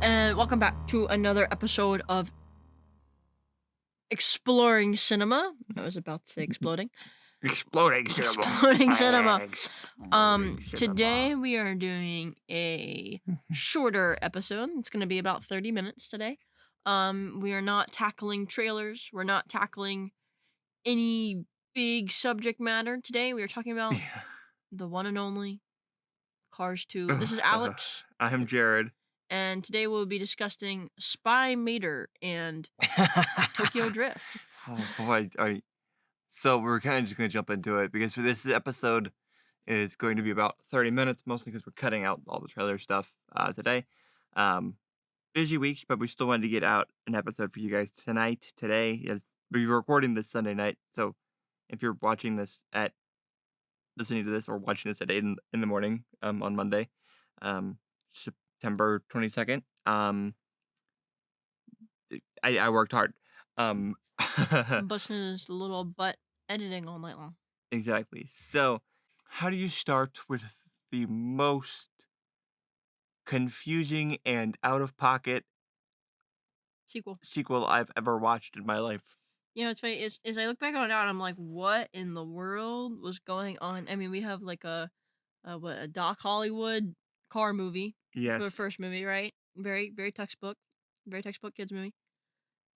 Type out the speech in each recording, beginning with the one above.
And welcome back to another episode of Exploring Cinema. I was about to say exploding. Exploding cinema. Exploding Cinema. Exploding Today cinema. we are doing a shorter episode. It's going to be about 30 minutes today. We are not tackling trailers. We're not tackling any big subject matter today. We are talking about Yeah. the one and only Cars 2. This is Alex. I'm Jared. And today we'll be discussing Spy Mater and Tokyo Drift. Oh boy, so we're kind of just gonna jump into it because for this episode is going to be about 30 minutes, mostly because we're cutting out all the trailer stuff today. Busy week, but we still wanted to get out an episode for you guys today. We're recording this Sunday night, so if you're listening to this or watching this at 8 in the morning on Monday, September 22nd. I worked hard. I'm busting his little butt editing all night long. Exactly. So, how do you start with the most confusing and out of pocket Sequel. I've ever watched in my life? You know, it's funny. As I look back on it now, I'm like, what in the world was going on? I mean, we have like a Doc Hollywood car movie for the Yes. first movie, right? Very very textbook kids movie.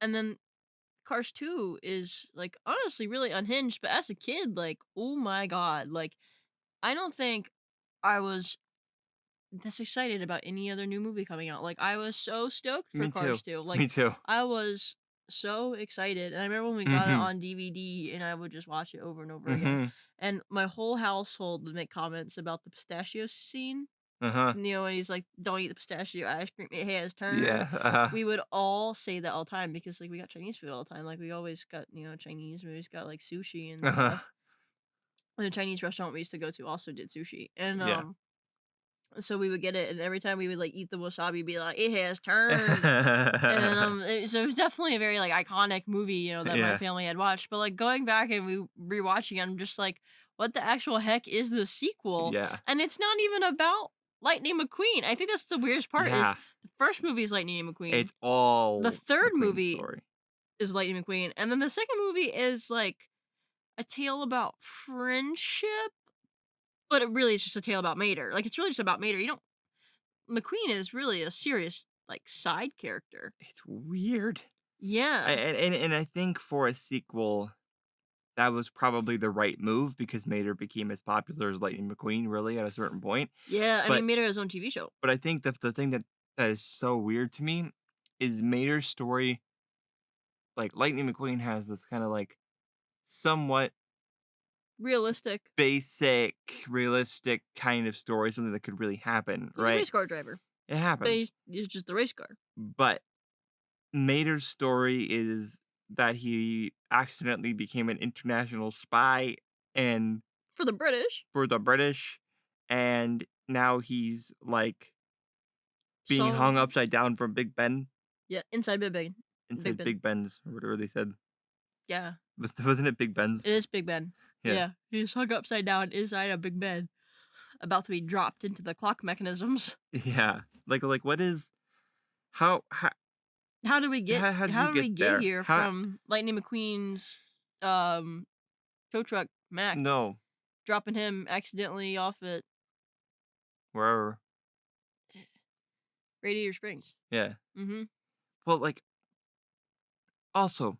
And then Cars 2 is like honestly really unhinged, but as a kid, like, oh my god, like I don't think I was this excited about any other new movie coming out. Like I was so stoked for Me too. Cars 2. Like Me too. I was so excited. And I remember when we got it Mm-hmm. on DVD and I would just watch it over and over again. Mm-hmm. And my whole household would make comments about the pistachio scene. Uh-huh. You know, when he's like, don't eat the pistachio ice cream, it has turned. Yeah. Uh-huh. We would all say that all the time because like we got Chinese food all the time. Like we always got, Chinese, we always got like sushi and Uh-huh. stuff. And the Chinese restaurant we used to go to also did sushi. And Yeah. so we would get it and every time we would like eat the wasabi be like, it has turned. And so it was definitely a very like iconic movie, that my Yeah. family had watched. But like going back and we rewatching it, I'm just like, what the actual heck is the sequel? Yeah. And it's not even about Lightning McQueen. I think that's the weirdest part is Yeah. the first movie is Lightning McQueen. It's all The third McQueen's movie story. is Lightning McQueen. And then the second movie is like a tale about friendship. But it really is just a tale about Mater. Like it's really just about Mater. McQueen is really a serious like side character. It's weird. Yeah. And I think for a sequel, that was probably the right move because Mater became as popular as Lightning McQueen, really, at a certain point. Yeah, I But mean, Mater has his own TV show. but I think that the thing that is so weird to me is Mater's story. Like Lightning McQueen has this kind of like somewhat Realistic. basic, realistic kind of story, something that could really happen, He's a right? race car driver. It But happens. he's just the race car. But Mater's story is that he accidentally became an international spy and For the British. for the British, and now he's like being So hung upside down from Big Ben yeah, inside Big Ben. instead Ben. Big Ben's or whatever they said. Yeah. Wasn't it Big Ben's? It is Big Ben. Yeah. Yeah. He's hung upside down inside a Big Ben. About to be dropped into the clock mechanisms. Yeah. Like what is how How did we get how did how you did we get get there? here from Lightning McQueen's tow truck Mac No, dropping him accidentally off at wherever. Radiator Springs? Yeah. Mm-hmm. Well, like also,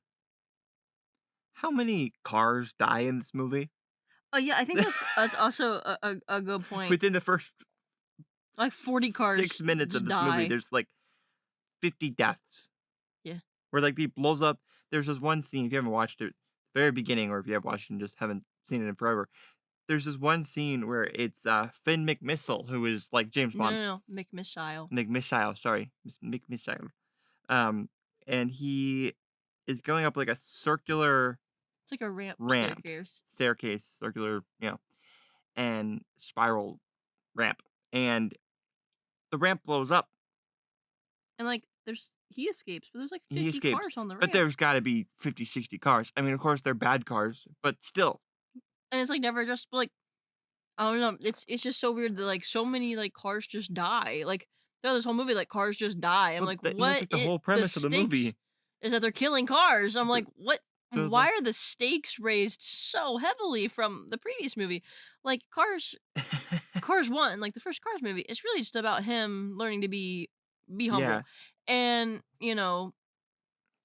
how many cars die in this movie? Oh yeah, I think that's also a good point. Within the first Like 40 cars 6 minutes of just this movie, die. there's like 50 deaths. Yeah. Where like he blows up. There's this one scene, if you haven't watched it, very beginning, or if you have watched it and just haven't seen it in forever. There's this one scene where it's Finn McMissile, who is like James Bond. No. McMissile. McMissile, sorry. McMissile. And he is going up like a circular It's like a ramp. staircase, circular, and spiral ramp. And the ramp blows up. And like he escapes, but there's like He 50 escapes. cars on the ramp. But there's got to be 50, 60 cars. I mean, of course, they're bad cars, but still. And it's like never just like I don't know. It's just so weird that like so many like cars just die. Like throughout this whole movie, like cars just die. I'm Well, like, and that's what? like the whole The premise of the stakes movie. is that they're killing cars. I'm The like, what? the Why like are the stakes raised so heavily from the previous movie? Like Cars 1, like the first Cars movie, it's really just about him learning to be humble yeah. and,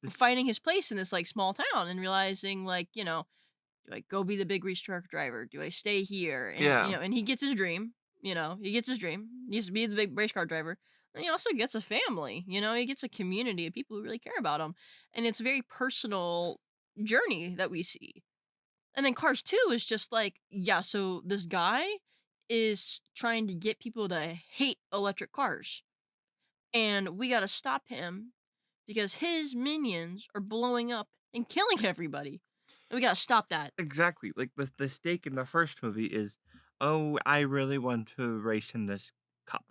This finding his place in this like small town and realizing like, do I go be the big race truck driver? Do I stay here? And yeah. and he gets his dream. He gets his dream. He used to be the big race car driver. And he also gets a family. He gets a community of people who really care about him. And it's a very personal journey that we see. And then Cars 2 is just like, yeah, so this guy is trying to get people to hate electric cars. And we got to stop him because his minions are blowing up and killing everybody. And we got to stop that. Exactly. Like the stake in the first movie is, oh, I really want to race in this cup,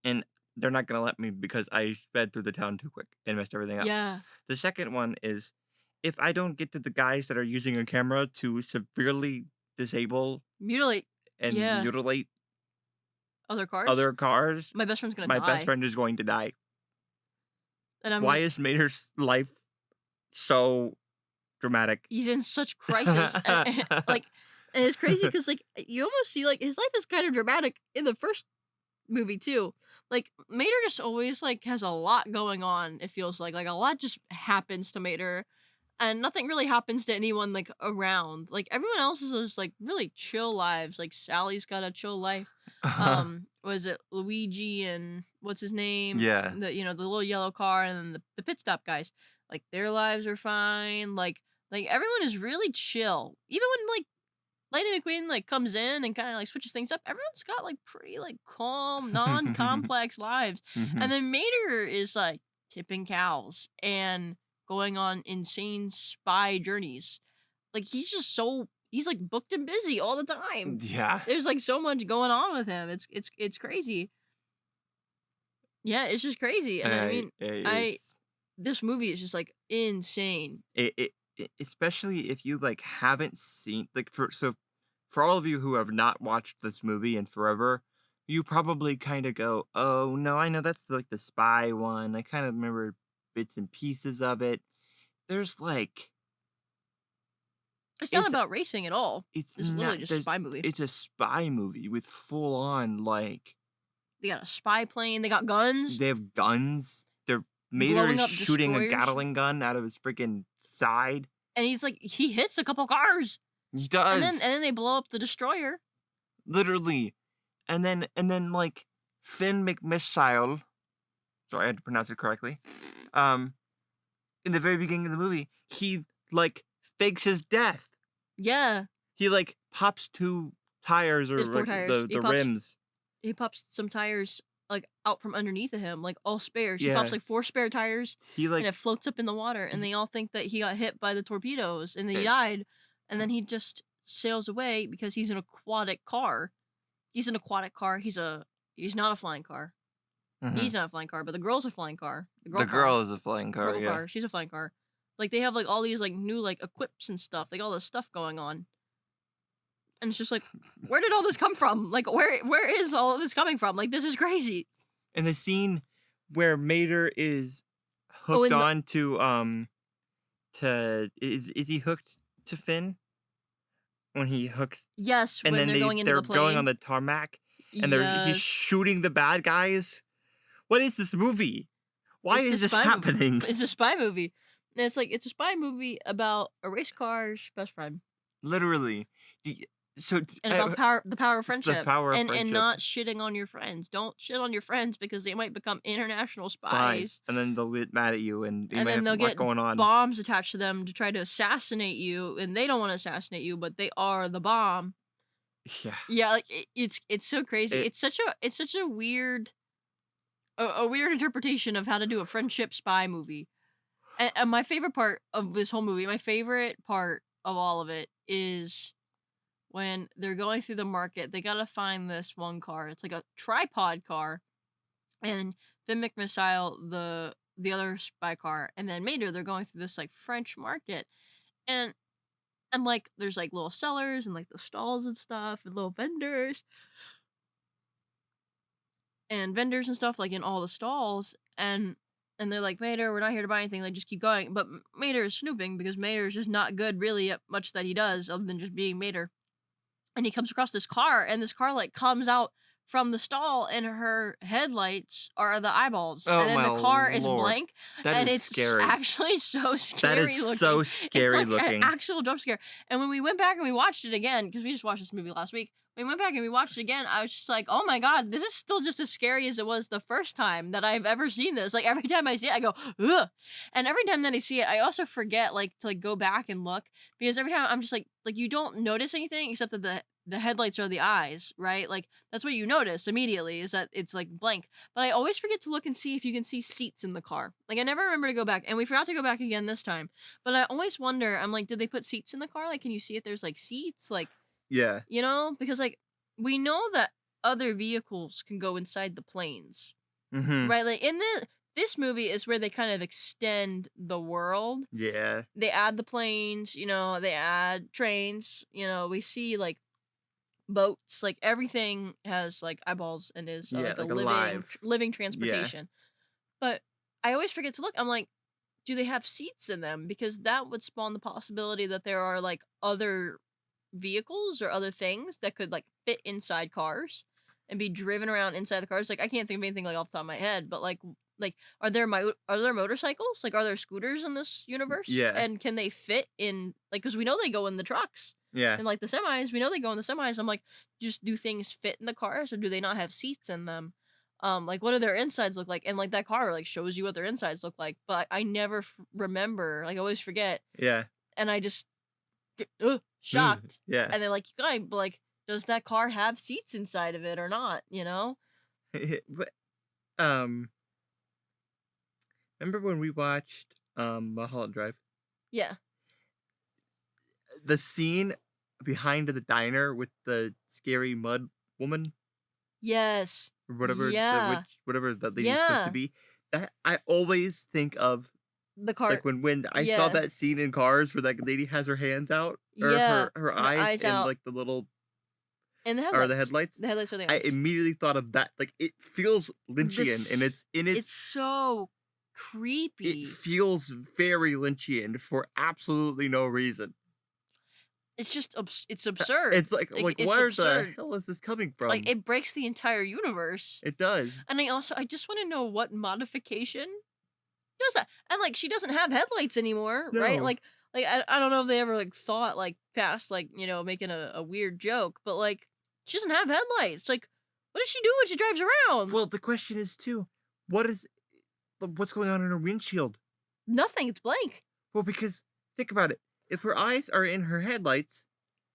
and they're not gonna let me because I sped through the town too quick and messed everything up. Yeah. The second one is, if I don't get to the guys that are using a camera to severely disable Mutilate. and Yeah. mutilate Other cars. other cars, My best friend's gonna my best die. friend is going to die. And I'm Why like, is Mater's life so dramatic? he's in such crisis. And it's crazy because, like, you almost see, like, his life is kind of dramatic in the first movie, too. Like, Mater just always, like, has a lot going on, it feels like. Like, a lot just happens to Mater, and nothing really happens to anyone, like, around. Like, everyone else is just, like, really chill lives. Like, Sally's got a chill life. Was it Luigi and what's his name? Yeah. The little yellow car and then the pit stop guys. Like, their lives are fine. Like, everyone is really chill. Even when, like, Lightning McQueen, like, comes in and kinda, like, switches things up, everyone's got, like, pretty, like, calm, non-complex lives. Mhm. And then Mater is, like, tipping cows and going on insane spy journeys. Like, he's, like, booked and busy all the time. Yeah. There's, like, so much going on with him. It's crazy. Yeah, it's just crazy. And I mean, I It's this movie is just, like, insane. especially if you like haven't seen like for all of you who have not watched this movie in forever, you probably kind of go, "Oh no, I know that's like the spy one. I kind of remember bits and pieces of it." There's like It's not it's about racing at all. it's This is literally not just a there's spy movie. it's a spy movie with full on like They got a spy plane, they got guns, they have guns. Their Mater blowing is up shooting a destroyers, Gatling gun out of his freaking side. and he's like he hits a couple cars, He and then does. and then they blow up the destroyer. Literally. And then like Finn McMissile, sorry I had to pronounce it correctly. Um in the very beginning of the movie, he like fakes his death. Yeah, He like pops two tires or there's 4 like tires. the rims. He pops some tires, like, out from underneath of him, like, all spares. He pops, Yeah. like, 4 spare tires, He and like it floats up in the water, and he, they all think that he got hit by the torpedoes, and then he it, died, and then he just sails away because he's an aquatic car. He's an aquatic car. He's not a flying car. mhm. He's not a flying car, but the girl's a flying car. The The girl car. girl is a flying car, Girl yeah. car. She's a flying car. Like, they have, like, all these, like, new, like, equips and stuff. They got all this stuff going on. And it's just like, where did all this come from? Like, where is all of this coming from? Like, this is crazy. And the scene where Mater is Oh, hooked and on to is he hooked to Finn when he hooks yes, and when then they're going into they're the going on plane. the tarmac and he's Yes. shooting the bad guys. What is this movie? Why It's a is this spy movie. happening? It's a spy movie. And it's like it's a spy movie about a race car's best friend Literally. Y- So and about the power of friendship power of and friendship. not shitting on your friends. Don't shit on your friends because they might become international spies spies, and then they'll get mad at you, and you and might then have they'll a lot get going on. bombs attached to them to try to assassinate you and they don't want to assassinate you, but they are the bomb. Yeah. Yeah, like it's so crazy. It, It's such a weird a weird interpretation of how to do a friendship spy movie. And my favorite part of this whole movie, my favorite part of all of it is when they're going through the market. They gotta find this one car. It's like a tripod car, and Finn McMissile, the other spy car, and then Mater. They're going through this like French market, and like there's like little sellers and like the stalls and stuff and little vendors, and vendors and stuff like in all the stalls, and they're like, Mater, we're not here to buy anything. Like, just keep going. But Mater is snooping because Mater is just not good really at much that he does other than just being Mater. And he comes across this car, and this car like comes out from the stall, and her headlights are the eyeballs, Oh and then my the car is lord. blank, That and is it's scary. actually so That is scary looking. so It's scary like an looking. actual jump scare. And when we went back and we watched it again, because we just watched this movie last week, we went back and we watched it again. I was just like, oh my god, this is still just as scary as it was the first time that I've ever seen this. Like every time I see it, I go, ugh. And every time that I see it, I also forget like to like go back and look because every time I'm just like you don't notice anything except that the headlights are the eyes, right? Like that's what you notice immediately is that it's like blank. But I always forget to look and see if you can see seats in the car. Like I never remember to go back, and we forgot to go back again this time. But I always wonder, I'm like, did they put seats in the car? Like, can you see if there's like seats? Like, Yeah. because like we know that other vehicles can go inside the planes, Mm-hmm. right? Like in this movie is where they kind of extend the world. Yeah. They add the planes, they add trains, we see like boats, like everything has like eyeballs and is Yeah, like a like living alive. living Yeah. transportation. But I always forget to look. I'm like, do they have seats in them? Because that would spawn the possibility that there are like other vehicles or other things that could like fit inside cars and be driven around inside the cars. Like I can't think of anything like off the top of my head, but like are there motorcycles? Like are there scooters in this universe? Yeah. And can they fit in like cuz we know they go in the trucks Yeah. and like the semis, we know they go in the semis. I'm like, just do things fit in the cars or do they not have seats in them? Like what do their insides look like? And like that car like shows you what their insides look like, but I never remember. Like I always forget, Yeah. and I just shocked. Yeah. And then like, guy, like, does that car have seats inside of it or not? But um remember when we watched Mulholland Drive? Yeah. The scene behind the diner with the scary mud woman Yes. or whatever the Yeah. witch whatever that lady was supposed to Yeah. be. That I always think of The like car. when I saw Yeah. that scene in Cars where that lady has her hands out or Yeah. her Her eyes eyes and out. like the little And the or the headlights. headlights. The headlights are the I eyes. immediately thought of that. Like it feels Lynchian and This it's in it's its so it creepy. feels very Lynchian for absolutely no reason. It's just it's absurd. It's like It's where the absurd. hell is this coming Like from? it breaks the entire universe. It does. And I just want to know what modification does that. And like she doesn't have headlights anymore, right? No. Like I don't know if they ever like thought like past like, making a weird joke, but like she doesn't have headlights. Like what does she do when she drives around? Well, the question is too, what is what's going on in her windshield? Nothing, it's blank. Well, because think about it. If her eyes are in her headlights,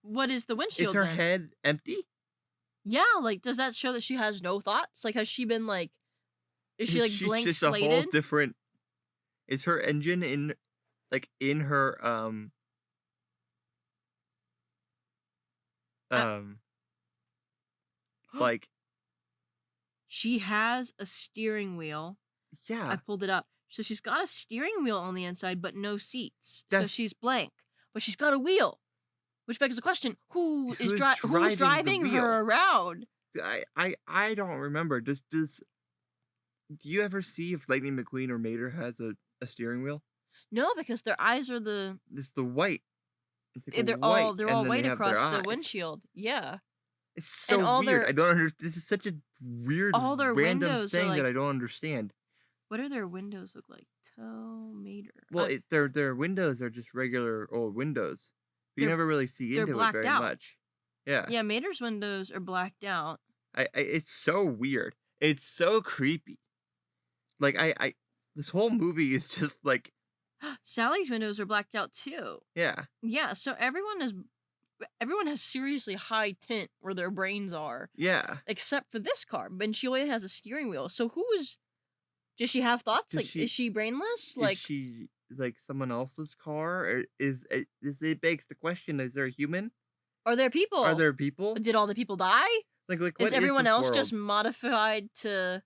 What is the is windshield her then? head empty? Yeah, like does that show that she has no thoughts? Like has she been like is she like She's blank just a whole slated? different. Is her engine in her Uh, um like she has a steering wheel. I yeah? pulled it up. So she's got a steering wheel on the inside, but no seats. So That's she's blank, but she's got a wheel, which begs the question: who's who's driving the driving her wheel? around? I don't remember. Do you ever see if Lightning McQueen or Mater has a steering wheel? No, because their eyes are It's the white. It's like a they're white, and all then they white have their across the eyes. windshield. Yeah, It's and so weird. I don't understand. This is such a weird, all their random windows are thing that like, I don't understand. what do their windows look like? Tomater. Well, their windows are just regular old windows. You They're never really see they're into it blacked very out. much. Yeah, Yeah, Mater's windows are blacked out. it's so weird. It's so creepy. Like this whole movie is just like Sally's windows are blacked out too. yeah, Yeah, so everyone has seriously high tint where their brains are, yeah. except for this car. And she only has a steering wheel. So does she have thoughts? Does Like, she is she brainless? is Like, she like someone else's car? Or it begs the question: is there a human? are there Are people? there people? Did all the people die? Like what Is is everyone this else world just modified to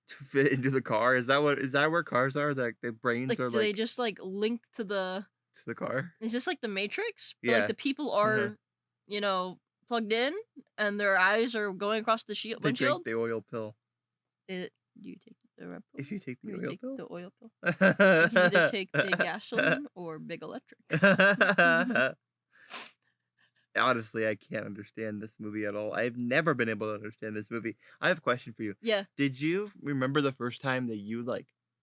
to fit into the car? Is that where cars are? Like the brains like? are Do they like just like link to the? to the car? Is this like the Matrix? But like Yeah. the people Uh-huh. are, plugged in, and their eyes are going across the They drank windshield. the oil pill. Do you take the red pill If you take or the you oil take pill. the oil pill? You can either take big gasoline or big electric. Honestly, I can't understand this movie at all. I've never been able to understand this movie. I have a question for you. Yeah. Did you remember the first time that you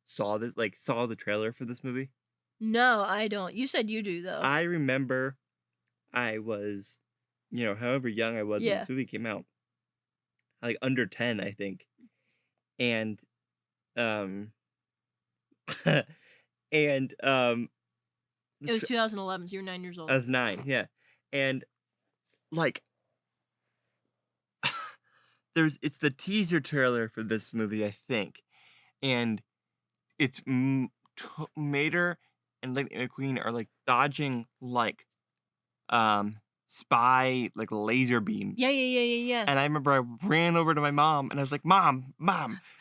saw this, saw the trailer for this movie? No, I don't. You said you do though. I remember I was, however young I was when Yeah. this movie came out, like under 10, I think. And um and It was 2011, so you were 9 years old. I was 9, yeah. And like it's the teaser trailer for this movie, I think. And it's Mater and Lightning McQueen are dodging spy laser beams. Yeah. And I remember I ran over to my mom and I was like, "Mom,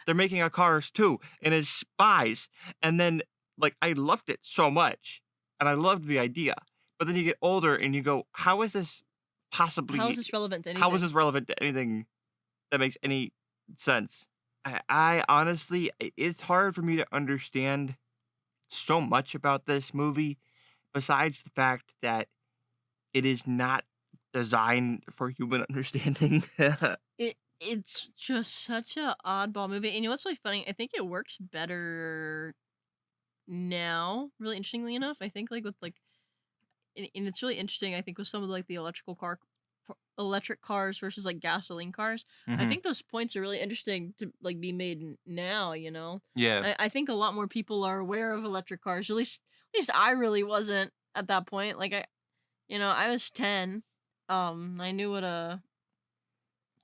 they're making a Cars 2 and it's spies." And then I loved it so much and I loved the idea. But then you get older and you go, "How is this possibly How is this relevant to anything? how is this relevant to anything that makes any sense?" I honestly, it's hard for me to understand so much about this movie besides the fact that it is not designed for human understanding. It's just such a oddball movie. And you know what's really funny? I think it works better now, really interestingly enough. I think with and it's really interesting, I think, with some of the electric cars versus gasoline cars. I Mhm. think those points are really interesting to be made now, you know. Yeah. I think a lot more people are aware of electric cars. At least I really wasn't at that point. I was 10. I knew what a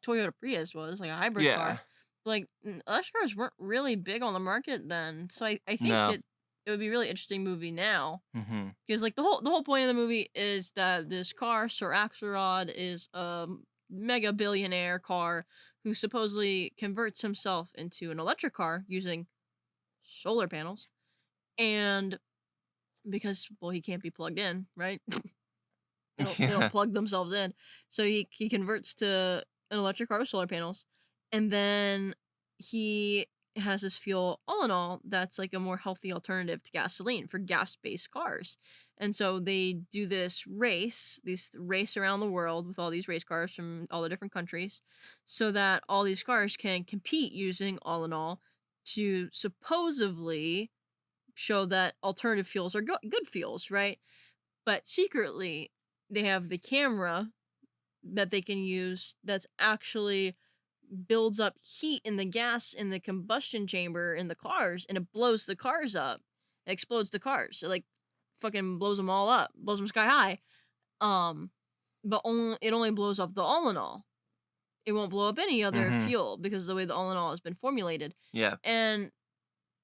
Toyota Prius was, like a hybrid Yeah. car. Electric cars weren't really big on the market then. So I think No. it would be a really interesting movie now. Mhm. Because the whole point of the movie is that this car, Sir Axelrod, is a mega billionaire car who supposedly converts himself into an electric car using solar panels. And because he can't be plugged in, right? They Yeah. don't plug themselves in. So he converts to an electric car with solar panels, and then he has this fuel, all in all, that's a more healthy alternative to gasoline for gas-based cars. And so they do this race around the world with all these race cars from all the different countries, so that all these cars can compete using all in all to supposedly show that alternative fuels are good fuels, right? But secretly, they have the camera that they can use that's actually builds up heat in the gas in the combustion chamber in the cars, and it blows the cars up. It explodes the cars. It fucking blows them all up, blows them sky high. Um, but it only blows up the all in all. It won't blow up any other Mhm. fuel because of the way the all in all has been formulated. Yeah. And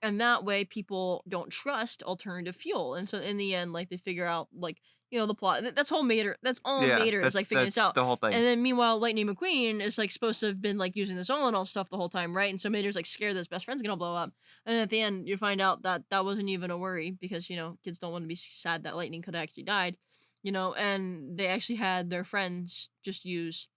that way people don't trust alternative fuel, and so in the end they figure out the plot. That's whole Mater, that's all Yeah. Mater is figuring this That's out. the whole thing. And then meanwhile Lightning McQueen is supposed to have been using this all in all stuff the whole time, right? And so Mater's scared that his best friend's gonna blow up, and at the end you find out that that wasn't even a worry, because kids don't want to be sad that Lightning could have actually died, and they actually had their friends just use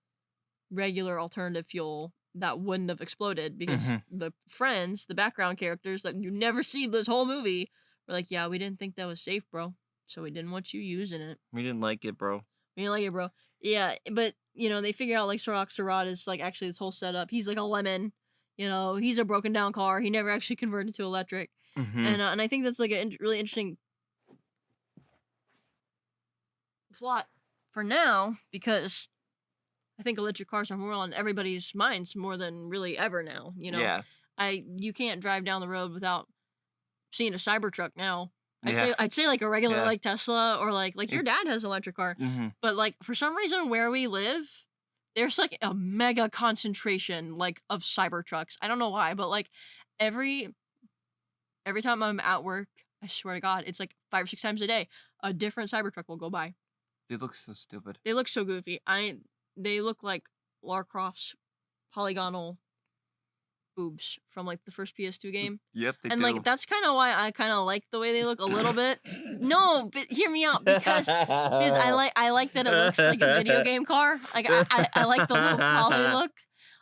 regular alternative fuel that wouldn't have exploded, because Mhm. the friends, the background characters that you never see this whole movie, were yeah, we didn't think that was safe, bro. So we didn't want you using it. We didn't like it, bro. We didn't like it, bro. Yeah, but they figure out Sir Oxyrod is actually this whole setup. He's a lemon. He's a broken down car. He never actually converted to electric. Mhm. And I think that's a really interesting plot for now, because I think electric cars are more on everybody's minds more than really ever now. Yeah. You can't drive down the road without seeing a Cybertruck now. Yeah. I'd say a regular Yeah. Tesla, or your dad It's has an electric car. Mhm. But for some reason where we live, there's a mega concentration of Cybertrucks. I don't know why, but every every time I'm at work, I swear to God, it's 5 or 6 times a day, a different Cybertruck will go by. They look so stupid. They look so goofy. They look like Lara Croft's polygonal boobs from the first PS2 game. Yep, they And do. that's kind of why I kind of like the way they look a little bit. No, but hear me out, because I like that it looks like a video game car. I like the low poly look.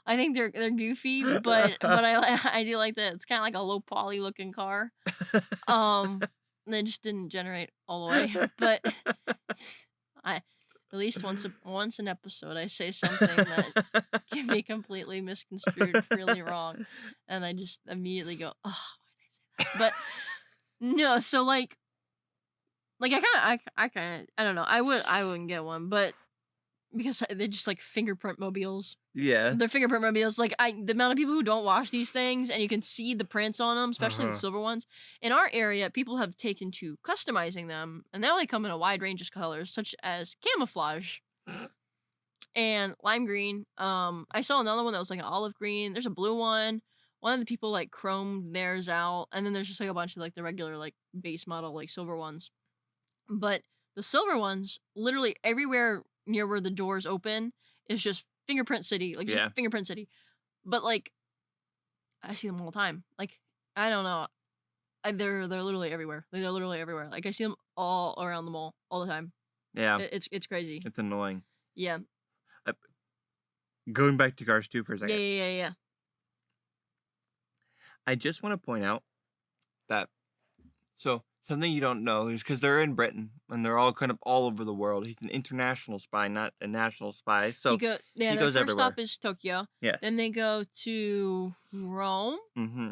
I think they're goofy, but I do like that it's kind of like a low poly looking car. Um, they just didn't generate all the way, but I at least once an episode I say something that can be completely misconstrued really wrong, and I just immediately go, "Oh, why did I say that?" But no, so I don't know. I wouldn't get one, but because they're just like fingerprint mobiles. Yeah. They're fingerprint mobiles. Like the amount of people who don't wash these things and you can see the prints on them, especially the Uh-huh. silver ones. In our area, people have taken to customizing them, and now they come in a wide range of colors, such as camouflage and lime green. I saw another one that was like an olive green. There's a blue one. One of the people like chromed theirs out, and then there's just like a bunch of like the regular like base model like silver ones. But the silver ones, literally everywhere near where the doors open is just fingerprint city, like just Yeah. fingerprint city. But like I see them all the time. Like I don't know, they're literally everywhere. Like, they're literally everywhere. Like I see them all around the mall all the time. Yeah. It's crazy. It's annoying. Yeah. Uh, Going back to Cars 2 for a Yeah. second. Yeah. I just want to point out that something you don't know is because they're in Britain and they're all kind of all over the world. He's an international spy, not a national spy. So Yeah. he Their goes first everywhere. stop is Tokyo. Yes. Then they go to Rome. Mm-hmm.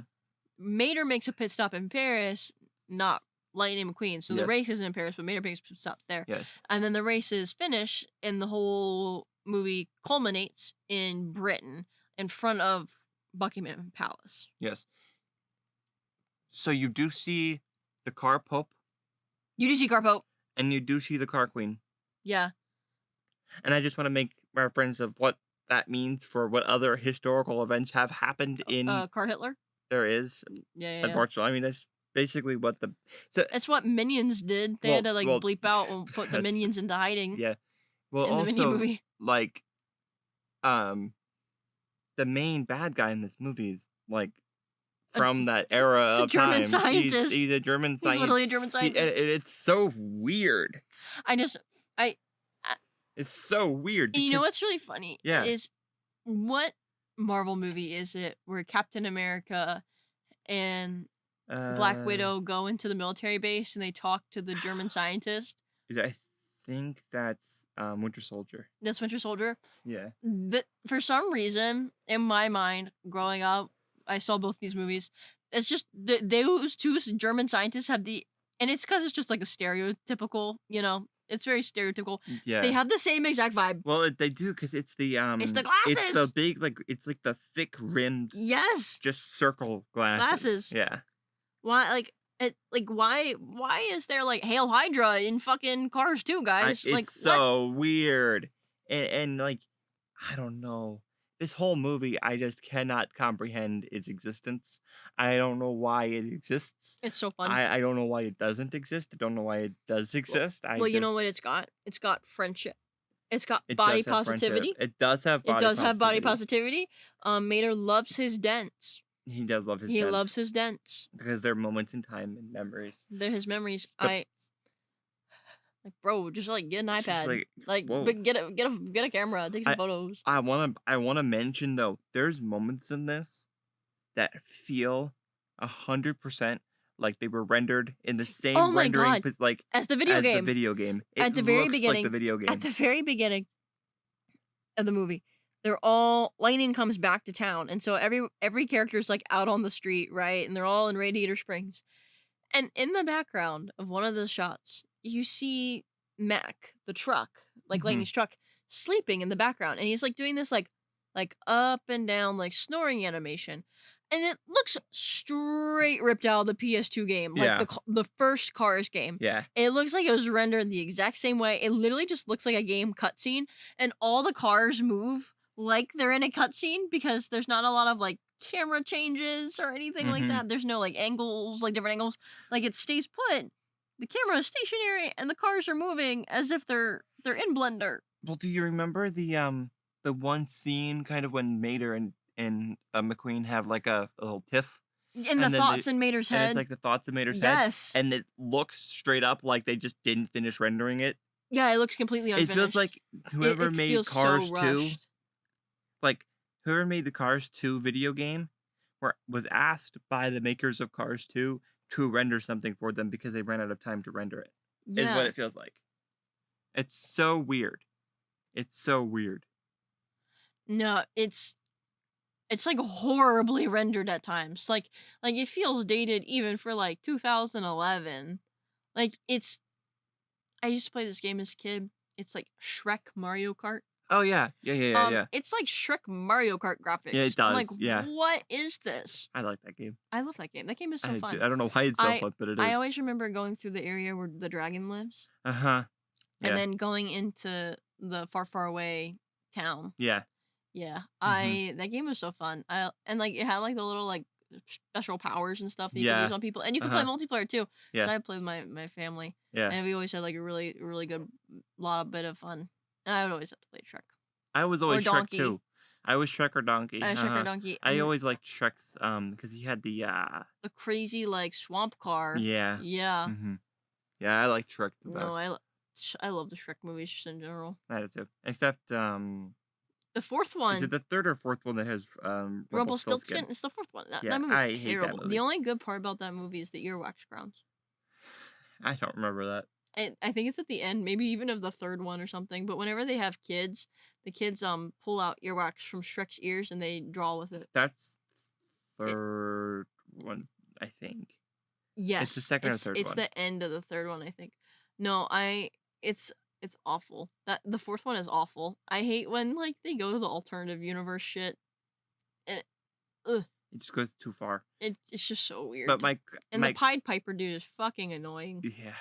Mater makes a pit stop in Paris, not Lightning McQueen. So the Yes. race isn't in Paris, but Mater makes a pit stop there. Yes. And then the races finish, and the whole movie culminates in Britain in front of Buckingham Palace. Yes. So you do see the car Pope You do see Carpo. and you do see the car Queen. Yeah. And I just want to make reference of what that means for what other historical events have happened in Car Hitler. there is. Yeah. Unfortunately, I mean that's basically what the It's what Minions did. They had to like well, bleep out and put the yes. Minions into hiding Yeah. Well, in the Minion also movie. like the main bad guy in this movie is like from that era he's a of German time. scientist. He's a German He's scientist. literally a German And scientist. it's so weird. I It's so weird. And you know because- what's really funny? Yeah. Is what Marvel movie is it where Captain America and Black Widow go into the military base and they talk to the German scientist? I think that's Winter Soldier. That's Winter Soldier. Yeah. For some reason, in my mind, growing up, I saw both these movies. It's just those two German scientists have and it's because it's just like a stereotypical, it's very stereotypical. Yeah. They have the same exact vibe. Well, they do because it's the It's the It's the glasses! big it's like the thick rimmed, Yes. just circle glasses. Glasses. Yeah. Why why is there like Hail Hydra in fucking Cars 2, guys? It's Like what? so weird, and like I don't know. This whole movie, I just cannot comprehend its existence. I don't know why it exists. It's so fun. I don't know why it doesn't exist. I don't know why it does exist. Well, you know what it's got? It's got friendship. It's got It body does have friendship. positivity. It does have body It does have body positivity. positivity. Mater loves his dents. He does love his He dents loves his dents. because they're moments in time and memories. They're his memories. The- Bro, just like get an It's just iPad. like, whoa. But get a camera, take some photos. I wanna mention though, there's moments in this that feel 100% like they were rendered in the same Oh my rendering God. like As the video as game. the video game. At It the very looks beginning- like the video game. At the very beginning of the movie, Lightning comes back to town, and so every character's like out on the street, right? And they're all in Radiator Springs. And in the background of one of the shots, you see Mac, the truck, like Mhm. Lightning's truck, sleeping in the background, and he's like doing this like up and down like snoring animation. And it looks straight ripped out of the PS2 game, like Yeah. the first Cars game. Yeah. It looks like it was rendered the exact same way. It literally just looks like a game cutscene, and all the cars move like they're in a cutscene because there's not a lot of like camera changes or anything like Mhm. that. There's no like angles, like different angles. Like it stays put. The camera is stationary, and the cars are moving as if they're in Blender. Well, do you remember the one scene kind of when Mater and McQueen have like a little tiff? And And the then thoughts in Mater's And head. it's like the thoughts of Mater's head. Yes. And it looks straight up like they just didn't finish rendering it. Yeah, it looks completely It unfinished. feels like whoever it made feels Cars so 2, rushed. like whoever made the Cars 2 video game was asked by the makers of Cars 2 to render something for them because they ran out of time to render it. Is what Yeah. it feels like. It's so weird. It's so weird. No, it's like horribly rendered at times. Like it feels dated even for like 2011. Like it's I used to play this game as a kid. It's like Shrek Mario Kart. Oh yeah. Yeah. It's like Shrek Mario Kart Yeah, graphics. it I'm like, does. Yeah. what is this? I like that game. I love that game. That game is so fun. I don't know why it's so I fun, but it I is. always remember going through the area where the dragon lives, Uh-huh. and Yeah. then going into the far, far away town. Yeah. Yeah, Mhm. that game was so fun. And like it had like the little like special powers and stuff that you could Yeah. use on people, and you could play Uh-huh. multiplayer too. Cause Yeah. I played with my family, Yeah. and we always had like a really good lot of bit of fun. And I would always have to play Shrek I was or always Shrek Donkey. too. I was Shrek or Donkey. Shrek or Uh-huh. Donkey, I and always liked Shrek's because he had the crazy like swamp car. yeah. Yeah, Mhm. Yeah, I liked Shrek the no, best. I love the Shrek movies just in general. I did too. Except The fourth is it one, the third or fourth one that has Rumpelstiltskin? Rumpelstiltskin, it's the fourth one. That Yeah, movie I was hate that terrible. The movie. only good part about that movie is the earwax crowns. I don't remember that. I think it's at the end, maybe even of the third one or something. But whenever they have kids, the kids pull out earwax from Shrek's ears and they draw with it. That's It third one, I think. It's the yes, second or third it's one. the end of the third one, I think. No, it's it's awful. That the fourth one is awful. I hate when like they go to the alternative universe shit. It, ugh, It just goes too far. it's just so But weird. my And the my Pied Piper dude is fucking annoying. yeah.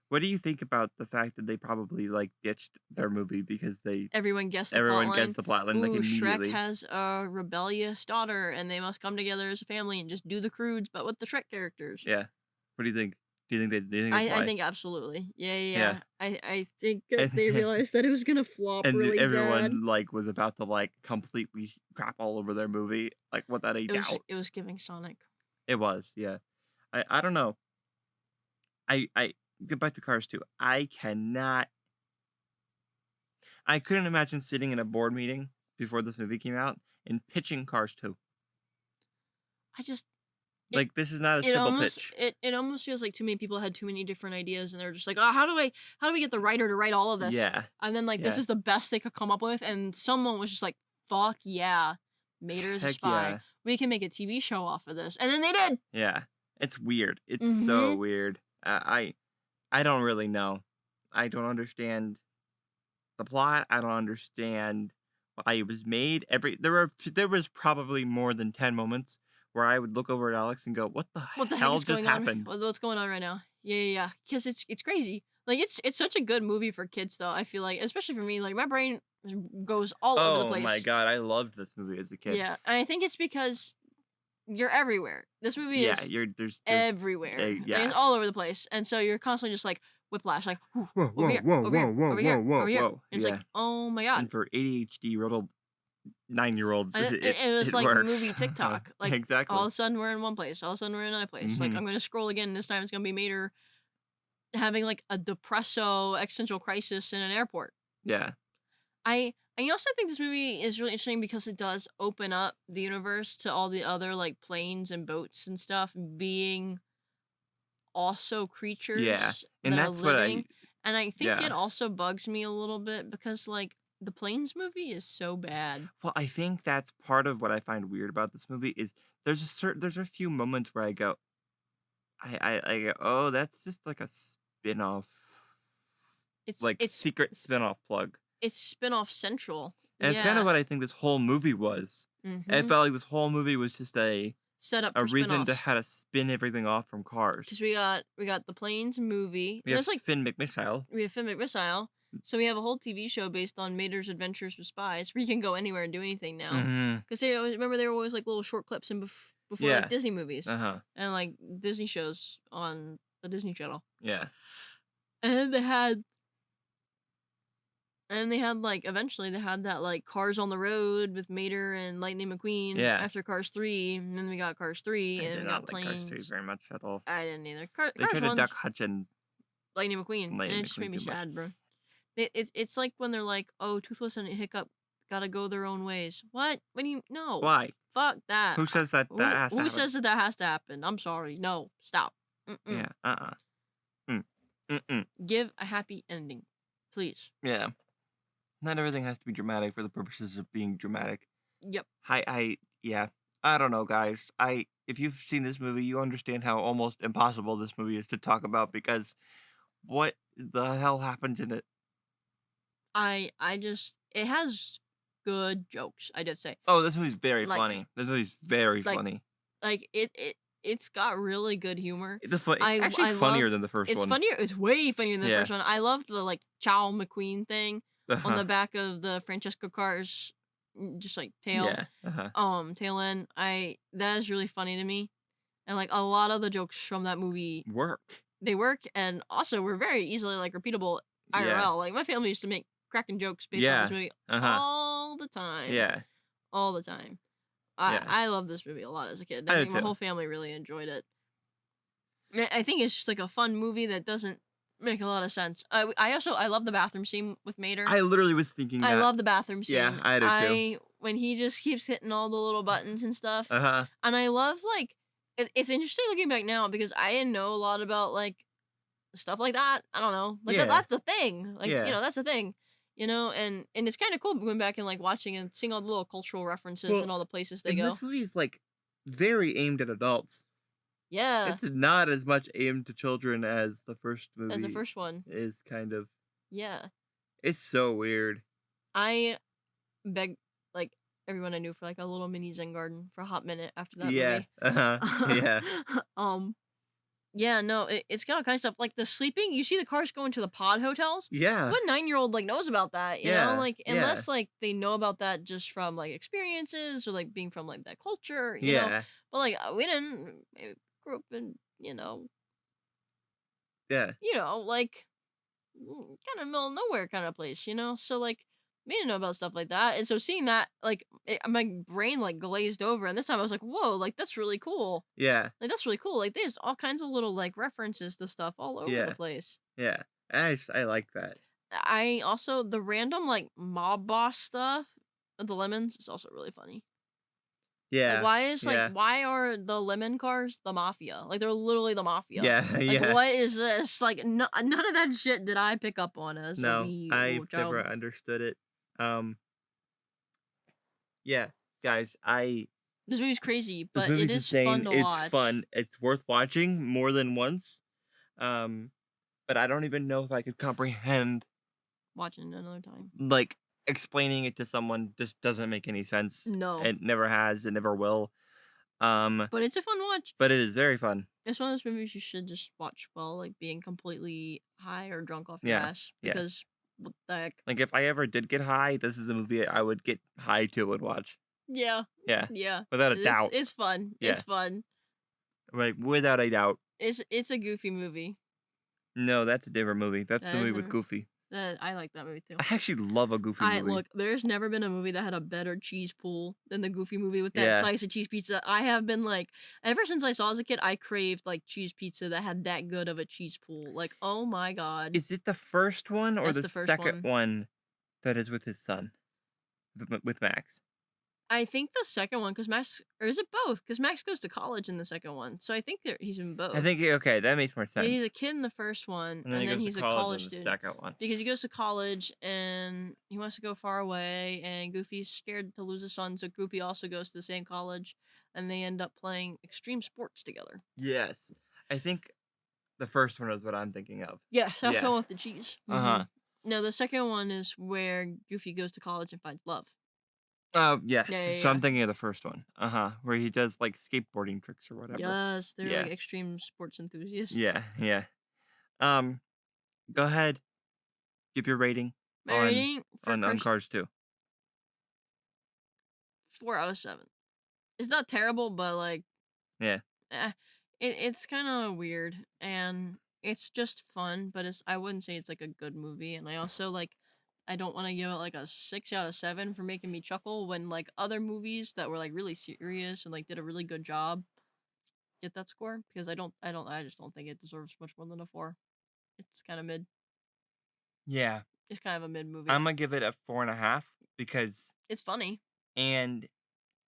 What do you think about the fact that they probably like ditched their movie because Everyone guessed the everyone plotline. gets the plotline like Ooh, Shrek immediately? has a rebellious daughter, and they must come together as a family and just do the Croods, but with the Shrek characters. Yeah. What do you think? Do you think that's I why? think absolutely. Yeah. Yeah. I think And, that they realized that it was gonna flop and really bad. everyone like was about to like completely crap all over their movie like without a doubt. It was giving Sonic. It was, yeah. I don't know. I get back to Cars 2. I couldn't imagine sitting in a board meeting before this movie came out and pitching Cars 2. I just it Like this is not a it simple almost pitch. it almost feels like too many people had too many different ideas, and they're just like, oh, how do we get the writer to write all of this? Yeah. And then like this Yeah. is the best they could come up with, and someone was just like, fuck yeah, Mater is a Heck spy. yeah. We can make a TV show off of this, and then they did. Yeah. It's weird. It's so Mm-hmm. weird. I don't really know. I don't understand the plot. I don't understand why it was made. There was probably more than 10 moments where I would look over at Alex and go, "What the What the heck hell is just going on? happened?" What's going on right now? Yeah. Because it's crazy. Like it's such a good movie for kids, though. I feel like, especially for me, like my brain goes all over the Oh place. my god, I loved this movie as a kid. Yeah, and I think it's because you're everywhere. This movie Yeah, is there's everywhere. Like, yeah. it's all over the place, and so you're constantly just like whiplash, like Whoa, over here, over here, over here, over here. whoa. And it's like, oh my god. And for ADHD riddled 9-year-olds, And it was it like works. movie TikTok. Like exactly. all of a sudden we're in one place, all of a sudden we're in another place. Like Mhm. I'm gonna scroll again, and this time it's gonna be Mater having like a depresso existential crisis in an airport. Yeah. I also think this movie is really interesting because it does open up the universe to all the other like planes and boats and stuff being also Yeah. creatures And that are that's what living. And I think yeah. it also bugs me a little bit because like the planes movie is so bad. Well, I think that's part of what I find weird about this movie is there's a few moments where I go I go, "Oh, that's just like a spin-off It's like it's secret spin-off plug." it's spin-off central. And it's kind of Yeah. what I think this whole movie was. It Mhm. felt like this whole movie was just a Set up a for reason to spin-offs. how to spin everything off from Cars. Because we got the planes movie. We And have there's like Finn McMissile. we have Finn McMissile. So we have a whole TV show based on Mater's adventures with spies, where you can go anywhere and do anything now. Mhm. Because they always remember there were always like little short clips in before Yeah. like Disney movies Uh-huh. and like Disney shows on the Disney Channel. Yeah. And then they had like eventually they had that like Cars on the Road with Mater and Lightning McQueen Yeah. after Cars 3, and then we got Cars 3, I and did we not got like Cars 3 planes. very much at all. I didn't either. They Cars tried to 1, duck Hutch and Lightning McQueen, and Lightning it just made McQueen me too much. sad, bro. It's like when they're like, oh, Toothless and Hiccup gotta go their own ways. What? When you no, Why? fuck that. Who says that that has to Who happen? says that that has to happen? I'm sorry. No, stop. Mm-mm. Yeah. Mm. Mm-mm. Give a happy ending, please. Yeah. Not everything has to be dramatic for the purposes of being dramatic. Yep. Yeah. I don't know, guys. If you've seen this movie, you understand how almost impossible this movie is to talk about because what the hell happens in it? I just it has good jokes. I did say Oh, this movie's very like funny. This movie's very like funny. it's got really good humor. It's actually I funnier love than the first it's one. funnier. It's way funnier than the Yeah. first one. I loved the like Chow McQueen thing on Uh-huh. the back of the Francesco Cars, just like tail Yeah. Uh-huh. tail end. I that is really funny to me, and like a lot of the jokes from that movie Work. they work, and also were very easily like repeatable Yeah. IRL. Like my family used to make cracking jokes based off this Yeah. movie Uh-huh. all the time, Yeah. all the time. Yeah. I love this movie a lot as a kid. I I think do my too. whole family really enjoyed it. I think it's just like a fun movie that doesn't make a lot of sense. I love the bathroom scene with Mater. I literally was thinking I that. love the bathroom Yeah, scene. I do too. I when he just keeps hitting all the little buttons and stuff. Uh-huh. And I love like it's interesting looking back now because I didn't know a lot about like stuff like that. I don't know. Like Yeah. that's the thing. Like, Yeah. that's the thing. And it's kind of cool going back and like watching and seeing all the little cultural references Well, and all the places they and go. this movie's like very aimed at adults. Yeah, It's not as much aimed to children as the first as the movie first one. is kind of. Yeah. It's so weird. I begged like everyone I knew for like a little mini Zen garden for a hot minute after that Yeah. movie. Uh-huh. Yeah. um yeah, no, it's got all kinds of stuff. Like the sleeping, you see the cars going to the pod hotels. Yeah. What 9-year-old like knows about that, Yeah. Like Yeah. unless like they know about that just from like experiences or like being from like that culture. Yeah. But like we didn't grew up in, Yeah. like kind of middle of nowhere kind of place. So like we didn't know about stuff like that, and so seeing that like my brain like glazed over, and this time I was like, whoa, like that's really cool. Yeah. Like that's really cool. Like there's all kinds of little like references to stuff all over the Yeah. place. Yeah. I like that. I also the random like mob boss stuff with the lemons is also really funny. Like Yeah. Yeah. why are the lemon cars the mafia? Like they're literally the mafia. Yeah. Like Yeah. what is this? Like none of that shit did I pick up on as a No, wee I've never child. understood it. Um, yeah, guys, This movie's crazy, this but it movie's is fun insane. to It's watch. fun. It's worth watching more than once. Um, but I don't even know if I could comprehend Watching it another time. like explaining it to someone just doesn't make any sense. No. It never has, it never will. But it's a fun watch. But it is very fun. It's one of those movies you should just watch while like being completely high or drunk off your Yeah. ass. Yeah. Because what the heck? Like if I ever did get high, this is a movie I would get high to and watch. Yeah. Yeah. Yeah. Without a doubt. It's fun. Yeah. It's fun. Like without a doubt. It's a goofy movie. No, that's a different movie. That's That the is movie a- with Goofy. I like that movie too. I actually love a Goofy movie. Look, there's never been a movie that had a better cheese pool than the Goofy movie with that Yeah. slice of cheese pizza. I have been like, ever since I saw it as a kid, I craved like cheese pizza that had that good of a cheese pool. Like, oh my god. Is it the first one or That's the the first second one that is with his son? With Max? I think the second one, because Max, or is it both? Because Max goes to college in the second one, so I think he's in both. I think, okay, that makes more Yeah, sense. he's a kid in the first one, and then he goes he's to a college college in the student. second one. Because he goes to college and he wants to go far away, and Goofy's scared to lose his son, so Goofy also goes to the same college, and they end up playing extreme sports together. Yes. I think the first one is what I'm thinking of. Yeah, that's Yeah. the one with the cheese. Uh-huh. No, the second one is where Goofy goes to college and finds love. Oh, yes. Yeah, So I'm yeah. thinking of the first one. Uh-huh. Where he does like skateboarding tricks or whatever. Yes, they're Yeah. like extreme sports enthusiasts. Yeah, yeah. Um, go ahead. Give your rating My rating for on Cars 2. 4 out of 7. It's not terrible, but like, Yeah. it's kind of weird, and it's just fun. But I wouldn't say it's like a good movie, and I also like. I don't want to give it like a 6 out of 7 for making me chuckle when like other movies that were like really serious and like did a really good job get that score, because I just don't think it deserves much more than a 4. It's kind of mid. Yeah. It's kind of a mid movie. I'm gonna give it a 4.5. because It's funny. and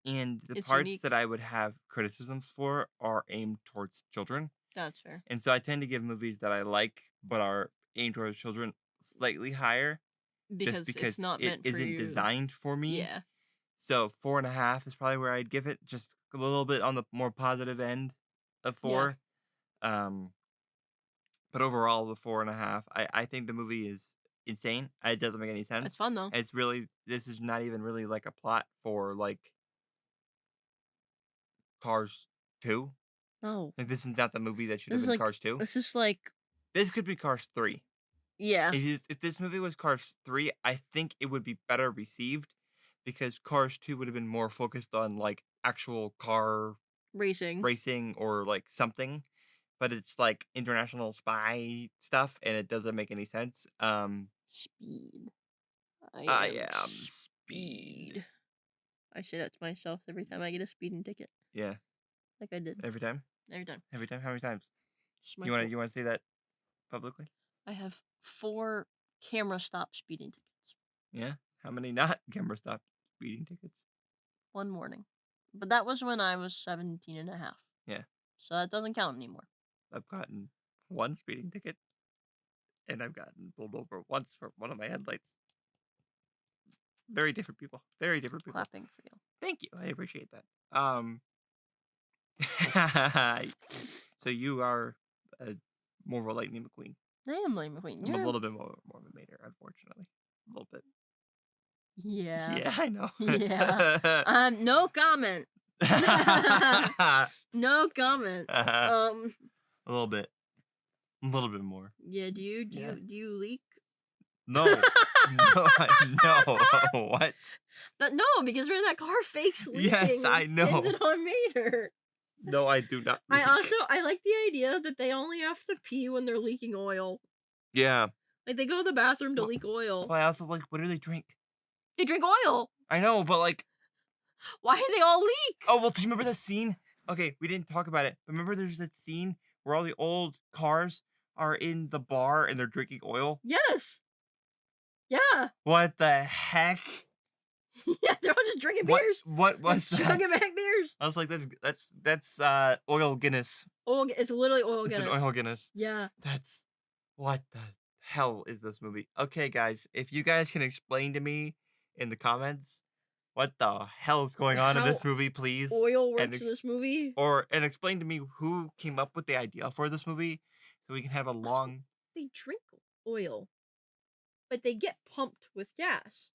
and the It's parts that unique. I would have criticisms for are aimed towards children. That's fair. And so I tend to give movies that I like but are aimed towards children slightly higher just Because it's because not it meant for isn't you. designed for me. Yeah. So 4.5 is probably where I'd give it, just a little bit on the more positive end of Yeah. 4. Um, but overall, the 4.5, I think the movie is insane. It doesn't make any It's sense. fun though. It's really this is not even really like a plot for like Cars 2. No. Like this is not the movie that should have This is been like Cars 2. it's just like This could be Cars 3. yeah, If this movie was Cars 3, I think it would be better received because Cars 2 would have been more focused on like actual car racing. racing or like something, but it's like international spy stuff and it doesn't make any sense. Speed. I I am am speed. speed. I say that to myself every time I get a speeding ticket. Yeah, Like I did. every time. Every time. Every time. How many times? It's my You want to fault. you want to say that publicly? I have 4 camera stop speeding tickets. Yeah. How many not camera stop speeding tickets? One morning. But that was when I was 17 and a half. Yeah, So that doesn't count anymore. I've gotten one speeding ticket and I've gotten pulled over once for one of my headlights. Very different people. Very different people. Clapping for you. Thank you. I appreciate that. So you are more of a Lightning McQueen. I am Lightning McQueen. I'm a You're little bit more of a Mater, unfortunately. A little bit. yeah. Yeah, I know. Yeah. No comment. No comment. A little bit. A little bit more. Yeah, do Yeah. you leak? No. No, no. What? No, because we're that car fakes leaking. Yes, I and know. pins it on Mater. No, I do not. I like the idea that they only have to pee when they're leaking oil. Yeah. Like they go to the bathroom to Well- leak oil. But I also like, what do they drink? They drink oil. I know, but like, Why do they all leak? oh, well, do you remember that scene? Okay, we didn't talk about it, but remember there's that scene where all the old cars are in the bar and they're drinking oil? Yes. Yeah. What the heck? Yeah, they're all just drinking What? beers. What was and that? chugging back beers. I was like, that's oil Guinness. Oil, it's literally oil It's Guinness. an oil Guinness. Yeah. That's what the hell is this movie? Okay, guys, if you guys can explain to me in the comments what the hell is going on in this How movie, please, Oil and works in this movie. and explain to me who came up with the idea for this movie, so we can have a long. They drink oil, but they get pumped with gas.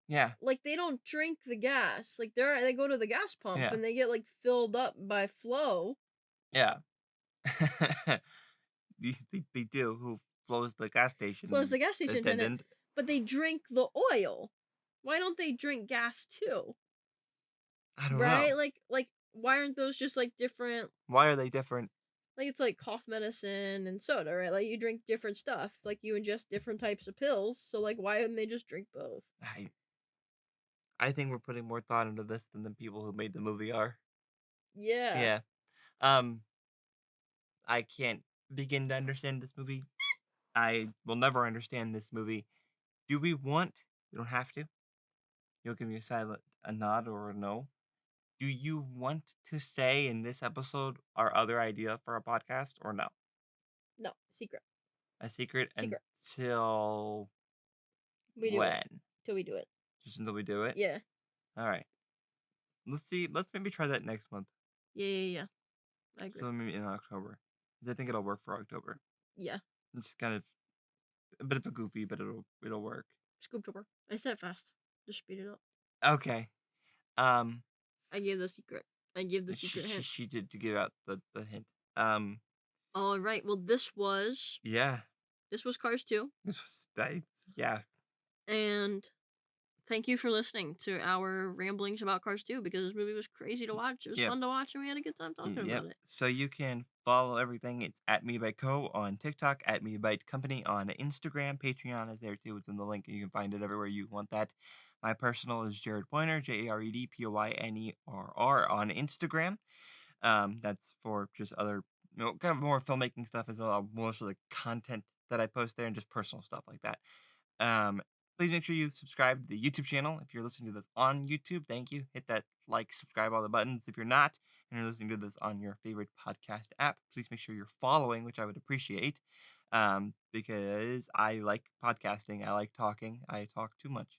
Yeah, Like they don't drink the gas. Like they go to the gas pump Yeah. and they get like filled up by flow. yeah. they do. Who flows the gas station? Flows the gas station attendant, attendant? but they drink the oil. Why don't they drink gas too? I don't Right? know. Like why aren't those just like different? Why are they different? Like it's like cough medicine and soda, right? Like you drink different stuff. Like you ingest different types of pills. So like why wouldn't they just drink both? I think we're putting more thought into this than the people who made the movie are. Yeah. Yeah. I can't begin to understand this movie. I will never understand this movie. Do we want? You don't have to. You'll give me a nod or a no. Do you want to say in this episode our other idea for a podcast or no? No, secret. A secret, Secret. until We do it when? till we do it. Just until we do it? Yeah. All right. Let's see. Let's maybe try that next month. Yeah. I agree. So maybe in October. 'Cause I think it'll work for October. Yeah. It's kind of a bit of a goofy, but it'll work. Scoop over. I said fast. Just speed it up. Okay. Um, I gave the secret. I gave the she, secret she, hint. she did to give out the hint. All right. Well, this was Yeah. Cars 2, This was yeah. and thank you for listening to our ramblings about Cars 2 because this movie was crazy to watch. It was Yep. fun to watch, and we had a good time talking about it. So you can follow everything. It's at MediaByteCo on TikTok, at MediaByte Company on Instagram. Patreon is there too. It's in the link, and you can find it everywhere you want that. My personal is Jared Poyner, JaredPoynerr on Instagram. That's for just other, kind of more filmmaking stuff as well. Most of the content that I post there and just personal stuff like that. Please make sure you subscribe to the YouTube channel. If you're listening to this on YouTube, thank you. Hit that like, subscribe, all the buttons. If you're not, and you're listening to this on your favorite podcast app, please make sure you're following, which I would appreciate. Because I like podcasting. I like talking. I talk too much.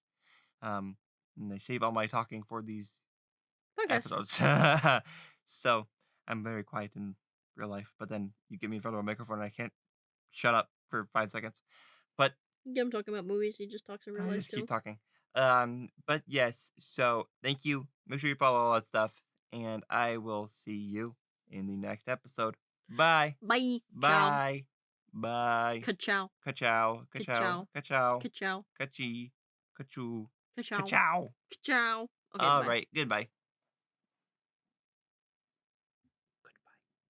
And I save all my talking for these Podcast. episodes. So I'm very quiet in real life, but then you get me in front of a microphone and I can't shut up for 5 seconds. But Yeah, I'm talking about movies. He just talks in real I life just keep too. talking. But yes, so thank you. Make sure you follow all that stuff, and I will see you in the next episode. Bye. Bye. Ciao. Bye. Bye. Ka-chow. Ka-chow. Ka-chow. Ka-chow. Ka-chow. Ka-chow. Ka-chee. Ka-choo. Ka-chow. Ka-chow. Ka-chow. Okay, All bye. right. Goodbye.